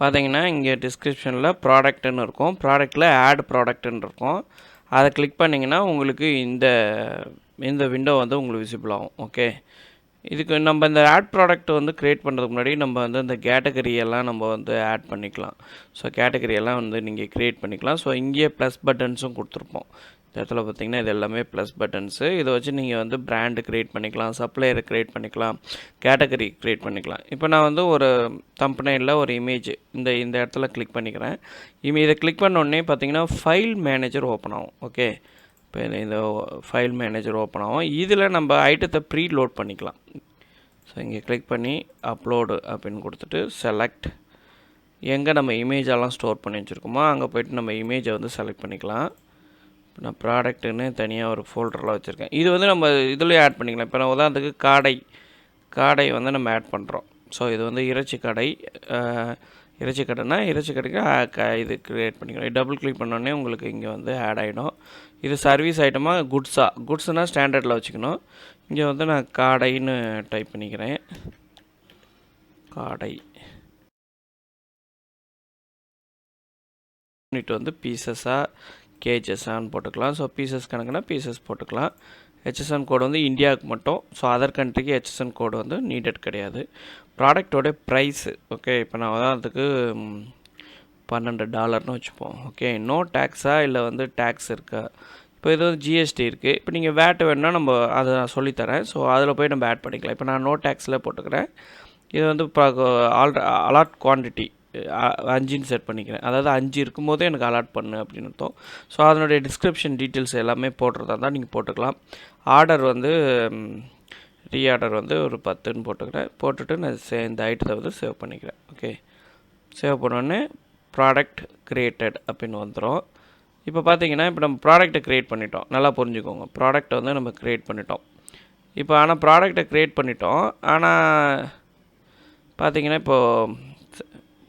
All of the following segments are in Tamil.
பார்த்தீங்கன்னா இங்கே டிஸ்கிரிப்ஷனில் ப்ராடக்ட்டுன்னு இருக்கும். ப்ராடக்ட்டில் ஆட் ப்ராடக்ட்டுன்னு இருக்கும். அதை கிளிக் பண்ணிங்கன்னா உங்களுக்கு இந்த விண்டோ வந்து உங்களுக்கு விசிபிள் ஆகும். ஓகே, இதுக்கு நம்ம இந்த ஆட் ப்ராடக்ட் வந்து க்ரியேட் பண்ணுறதுக்கு முன்னாடி நம்ம வந்து இந்த கேட்டகரி எல்லாம் நம்ம வந்து ஆட் பண்ணிக்கலாம். ஸோ கேட்டகரி எல்லாம் வந்து நீங்கள் க்ரியேட் பண்ணிக்கலாம். ஸோ இங்கேயே ப்ளஸ் பட்டன்ஸும் கொடுத்துருப்போம். இந்த இடத்துல பார்த்திங்கன்னா இது எல்லாமே ப்ளஸ் பட்டன்ஸு. இதை வச்சு நீங்கள் வந்து பிராண்டு க்ரியேட் பண்ணிக்கலாம், சப்ளையரை க்ரியேட் பண்ணிக்கலாம், கேட்டகரி க்ரியேட் பண்ணிக்கலாம். இப்போ நான் வந்து ஒரு தம்பனையில் ஒரு இமேஜ் இந்த இடத்துல கிளிக் பண்ணிக்கிறேன். இதை கிளிக் பண்ணோடனே பார்த்திங்கன்னா ஃபைல் மேனேஜர் ஓப்பன் ஆகும். ஓகே, இப்போ இந்த ஃபைல் மேனேஜர் ஓப்பன் ஆகும். இதில் நம்ம ஐட்டத்தை ப்ரீ லோட் பண்ணிக்கலாம். ஸோ இங்கே கிளிக் பண்ணி அப்லோடு அப்படின்னு கொடுத்துட்டு செலக்ட் எங்கே நம்ம இமேஜெல்லாம் ஸ்டோர் பண்ணி வச்சுருக்கோமோ அங்கே போய்ட்டு நம்ம இமேஜை வந்து செலக்ட் பண்ணிக்கலாம். இப்போ நான் ப்ராடக்ட்டுன்னு தனியாக ஒரு ஃபோல்டரில் வச்சுருக்கேன். இது வந்து நம்ம இதுலேயே ஆட் பண்ணிக்கலாம். இப்போ நான் உதாரணத்துக்கு காடை வந்து நம்ம ஆட் பண்ணுறோம். ஸோ இது வந்து இறைச்சி கடைனா இறைச்சி கடைக்கு இது க்ரியேட் பண்ணிக்கிறோம். டபுள் கிளிக் பண்ணோடனே உங்களுக்கு இங்கே வந்து ஆட் ஆகிடும். இது சர்வீஸ் ஐட்டமாக குட்ஸ்னால் ஸ்டாண்டர்டில் வச்சுக்கணும். இங்கே வந்து நான் காடைன்னு டைப் பண்ணிக்கிறேன். காடை யூனிட் வந்து பீசஸாக கேஜஸான்னு போட்டுக்கலாம். ஸோ பீசஸ் கணக்குனா பீசஸ் போட்டுக்கலாம். ஹெச்எஸ்என் கோடு வந்து இந்தியாவுக்கு மட்டும். ஸோ அதர் கண்ட்ரிக்கு ஹெச்எஸ்என் கோடு வந்து நீடட் கிடையாது. ப்ராடக்டோட ப்ரைஸு ஓகே, இப்போ நான் உதாரணத்துக்கு $12ன்னு வச்சுப்போம். ஓகே, நோ டேக்ஸா இல்லை வந்து டேக்ஸ் இருக்கா? இப்போ இது வந்து ஜிஎஸ்டி இருக்குது. இப்போ நீங்கள் வேட் வேணுன்னா நம்ம அதை நான் சொல்லித்தரேன். ஸோ அதில் போய் நம்ம ஆட் பண்ணிக்கலாம். இப்போ நான் நோ டேக்ஸில் போட்டுக்கிறேன். இது வந்து அலாட் குவான்டிட்டி 5ன்னு செட் பண்ணிக்கிறேன். அதாவது 5 இருக்கும்போதே எனக்கு அலாட் பண்ணு அப்படின்னு அர்த்தம். ஸோ அதனுடைய டிஸ்கிரிப்ஷன் டீட்டெயில்ஸ் எல்லாமே போடுறதா இருந்தால் நீங்கள் போட்டுக்கலாம். ஆர்டர் வந்து ரீஆர்டர் வந்து ஒரு 10ன்னு போட்டுக்கிறேன். போட்டுட்டு நான் இந்த ஐட்டத்தை வந்து சேவ் பண்ணிக்கிறேன். ஓகே, சேவ் பண்ணோடனே ப்ராடக்ட் க்ரியேட்டட் அப்படின்னு வந்துடும். இப்போ பார்த்தீங்கன்னா இப்போ நம்ம ப்ராடக்ட்டை க்ரியேட் பண்ணிட்டோம். நல்லா புரிஞ்சுக்கோங்க, ப்ராடக்ட்டை வந்து நம்ம க்ரியேட் பண்ணிட்டோம். இப்போ ஆனால் ப்ராடக்ட்டை க்ரியேட் பண்ணிட்டோம். ஆனால் பார்த்தீங்கன்னா இப்போது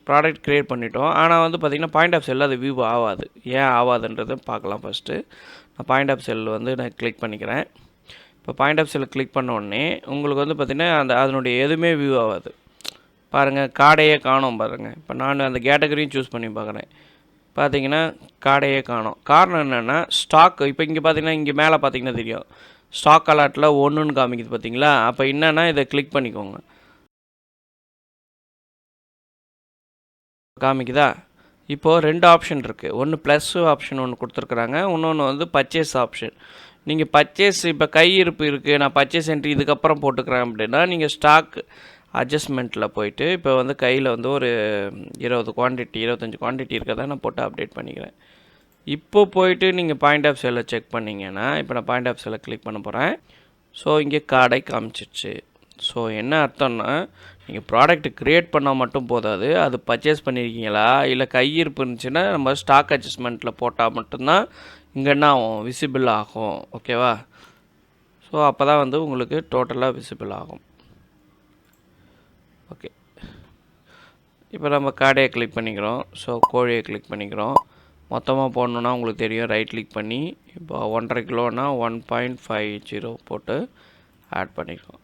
ப்ராடக்ட் க்ரியேட் பண்ணிட்டோம். ஆனால் வந்து பார்த்திங்கன்னா பாயிண்ட் ஆஃப் செல் அது வியூ ஆகாது. ஏன் ஆகாதுன்றதை பார்க்கலாம். ஃபஸ்ட்டு நான் பாயிண்ட் ஆஃப் செல் வந்து நான் கிளிக் பண்ணிக்கிறேன். இப்போ பாயிண்ட் ஆஃப் செல்லை கிளிக் பண்ண உடனே உங்களுக்கு வந்து பார்த்திங்கன்னா அதனுடைய எதுவுமே வியூ ஆகாது. பாருங்கள், காடையே காணோம் பாருங்கள். இப்போ நான் அந்த கேட்டகரியும் சூஸ் பண்ணி பார்க்குறேன். பார்த்தீங்கன்னா காடையே காணோம். காரணம் என்னென்னா ஸ்டாக். இப்போ இங்கே பார்த்தீங்கன்னா இங்கே மேலே பார்த்தீங்கன்னா தெரியும் ஸ்டாக் அலாட்டில் 1ன்னு காமிக்குது பார்த்தீங்களா? அப்போ என்னென்னா இதை கிளிக் பண்ணிக்கோங்க. காமிக்குதா? இப்போது 2 ஆப்ஷன் இருக்குது. ஒன்று ப்ளஸ் ஆப்ஷன் ஒன்று கொடுத்துருக்குறாங்க, இன்னொன்று வந்து பர்ச்சேஸ் ஆப்ஷன். நீங்கள் பர்ச்சேஸ் இப்போ கையிருப்பு இருக்குது, நான் பர்ச்சேஸ் என்ட்ரி இதுக்கப்புறம் போட்டுக்கிறேன் அப்படின்னா நீங்கள் ஸ்டாக் அட்ஜஸ்ட்மெண்ட்டில் போயிட்டு இப்போ வந்து கையில் வந்து ஒரு 25 குவான்டிட்டி இருக்கிறதா நான் போட்டு அப்டேட் பண்ணிக்கிறேன். இப்போ போயிட்டு நீங்கள் பாயிண்ட் ஆஃப் சேலை செக் பண்ணிங்கன்னா இப்போ நான் பாயிண்ட் ஆஃப் சேலை கிளிக் பண்ண போகிறேன். ஸோ இங்கே காடை காமிச்சிடுச்சு. ஸோ என்ன அர்த்தம்னா நீங்கள் ப்ராடக்ட் க்ரியேட் பண்ணால் மட்டும் போதாது, அது பர்ச்சேஸ் பண்ணியிருக்கீங்களா இல்லை கையிருப்பு இருந்துச்சுன்னா நம்ம ஸ்டாக் அட்ஜஸ்ட்மெண்ட்டில் போட்டால் மட்டும்தான் இங்கே என்ன ஆகும், விசிபிள் ஆகும். ஓகேவா? ஸோ அப்போ தான் வந்து உங்களுக்கு டோட்டலாக விசிபிள் ஆகும். ஓகே, இப்போ நம்ம காடையை கிளிக் பண்ணிக்கிறோம். ஸோ கோழியை கிளிக் பண்ணிக்கிறோம். மொத்தமாக போடணுன்னா உங்களுக்கு தெரியும், ரைட் கிளிக் பண்ணி இப்போ 1.5 கிலோனா 1.50 போட்டு ஆட் பண்ணிக்கிறோம்.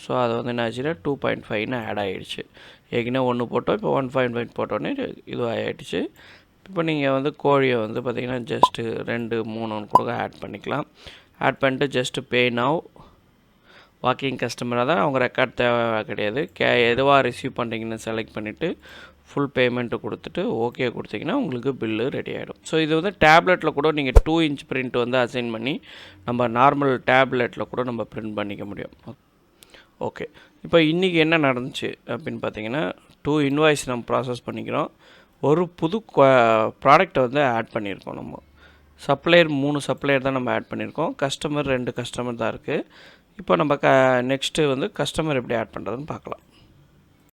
ஸோ அது வந்து என்ன ஆச்சுன்னா 2.5ன்னு ஆட் ஆகிடுச்சு. ஏற்கனவே 1 போட்டோம், இப்போ 1.5 போட்டோன்னே இது ஆகிடுச்சு. இப்போ நீங்கள் வந்து கோழியை வந்து பார்த்திங்கன்னா ஜஸ்ட்டு 2, 3 கூட ஆட் பண்ணிக்கலாம். ஆட் பண்ணிட்டு ஜஸ்ட்டு பே நவ். வாக்கிங் கஸ்டமராக தான், அவங்க ரெக்கார்ட் தேவை கிடையாது. எதுவாக ரிசீவ் பண்ணுறீங்கன்னு செலக்ட் பண்ணிவிட்டு ஃபுல் பேமெண்ட்டு கொடுத்துட்டு ஓகே கொடுத்தீங்கன்னா உங்களுக்கு பில்லு ரெடி ஆகிடும். ஸோ இது வந்து டேப்லெட்டில் கூட நீங்கள் 2 இன்ச் பிரிண்ட் வந்து அசைன் பண்ணி நம்ம நார்மல் டேப்லெட்டில் கூட நம்ம பிரிண்ட் பண்ணிக்க முடியும். ஓகே, இப்போ இன்றைக்கி என்ன நடந்துச்சு அப்படின்னு பார்த்தீங்கன்னா 2 இன்வாய்ஸ் நம்ம ப்ராசஸ் பண்ணிக்கிறோம். ஒரு புது ப்ராடக்டை வந்து ஆட் பண்ணியிருக்கோம். நம்ம சப்ளையர் 3 சப்ளையர் தான் நம்ம ஆட் பண்ணியிருக்கோம். கஸ்டமர் 2 கஸ்டமர் தான் இருக்குது. இப்போ நம்ம நெக்ஸ்ட்டு வந்து கஸ்டமர் எப்படி ஆட் பண்ணுறதுன்னு பார்க்கலாம்.